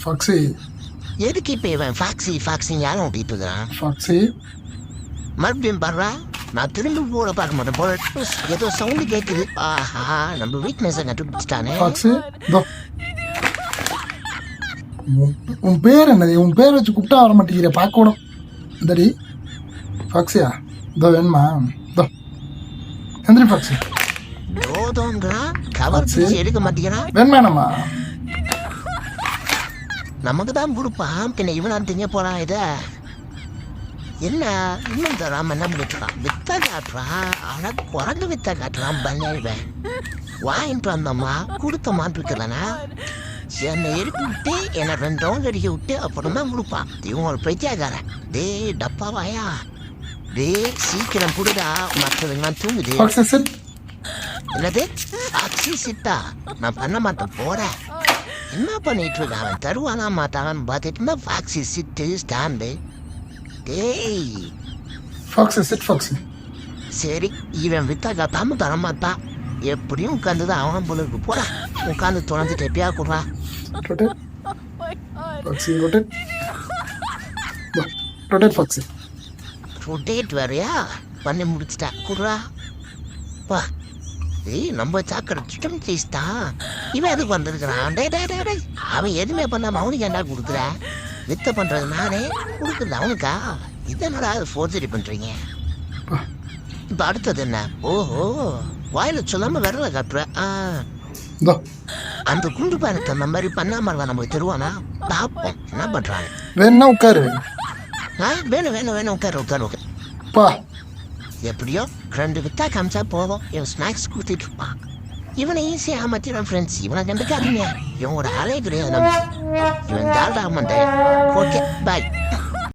Foxy எதுக்கு இப்போ இவன் ஃபாக்ஸி யாரும் ஓட்டிட்டு இருக்கிறான்? ஃபாக்ஸி மறுபடியும் பாடுறா. நான் திரும்பி போட பார்க்க மாட்டேன் போல. ஏதோ சவுண்டு கேட்குது. ஆஹா, நம்ம வீக்னஸை கண்டுபிடிச்சிட்டானே. ஃபாக்ஸி இதோ உன் பேர் என்னது? உன் பேர் வச்சு கூப்பிட்டா வர மாட்டேங்கிற பார்க்கணும். இந்தடி ஃபாக்ஸியா இதோ வேணுமா? இதோ எந்திரி ஃபாக்ஸி. தோதோன்றா கவர் பிடிச்சி எடுக்க மாட்டேங்கிறான். வேணுமானம்மா? நமக்கு தான் கொடுப்பான், பின்ன இவனா திங்க போறான். இதை என்ன இன்னும் தராம என்ன பண்ணிட்டுறான்? வித்த காட்டுறான். ஆனா குரங்கு வித்த காட்டுறான். பண்ணிடுவேன் வாங்கிட்டு வந்தோம்மா கொடுத்த மாட்டிருக்கலனா என்னை எடுத்து விட்டு என்னை 2 ரவுண்ட் அடிக்க விட்டு அப்புறமா கொடுப்பான். இவங்க ஒரு பைத்தியக்காரன். டே டப்பாவாயா, டே சீக்கிரம் கொடுடா, மற்றவங்களாம் தூங்குது. என்னது அக்சி சிட்டா? நான் பண்ண மாட்டேன் போறேன். என்ன பண்ணிட்டு இருக்கான் அவன்? தருவானா மாட்டான்னு பார்த்துட்டு இருந்தா ஃபாக்ஸி சிட்டு ஸ்டாண்டு. டேய் ஃபாக்ஸி சிட் ஃபாக்ஸி. சரி, இவன் வித்தா காத்தாம தரமாட்டான். எப்படியும் உட்காந்துதான் அவன் போல இருக்கு. போடா உட்காந்து தொடர்ந்து டெப்பியா கொடுறா. ரொட்டேட் வேறையா பண்ணி முடிச்சிட்டா. குடுறா பா. ஏய், நம்ம சாக்கடை சிக்கன் சீஸ் தான். இவன் எதுக்கு வந்திருக்கிறான்? டே டே டே அவன் எதுவுமே பண்ணாம அவனுக்கு ஏன்டா கொடுக்குற? வித்த பண்றது நானே, கொடுக்குறது அவனுக்கா? இதனடா ஃபோர்ஜரி பண்றீங்க? இப்ப அடுத்தது என்ன? ஓஹோ, வாயில சொல்லாம விரல காட்டுற. அந்த குண்டு பானத்தை அந்த மாதிரி பண்ணாம நமக்கு தருவானா? பாப்போம் என்ன பண்றாங்க. வேணா உட்காரு. வேணும் வேணும் வேணும் உட்காரு உட்காரு உட்காரு. எப்படியோ 2 வித்தா காமிச்சா போதும். இவன் ஸ்நாக்ஸ் கொடுத்துட்டு இருப்பான். இவனை ஈஸியாக ஏமாத்திடும் ஃப்ரெண்ட்ஸ். இவனை கண்டுக்காதீங்க. இவனோட ஆளே கிடையாது. இவன் தாழ்டா மண்டே. Okay bye.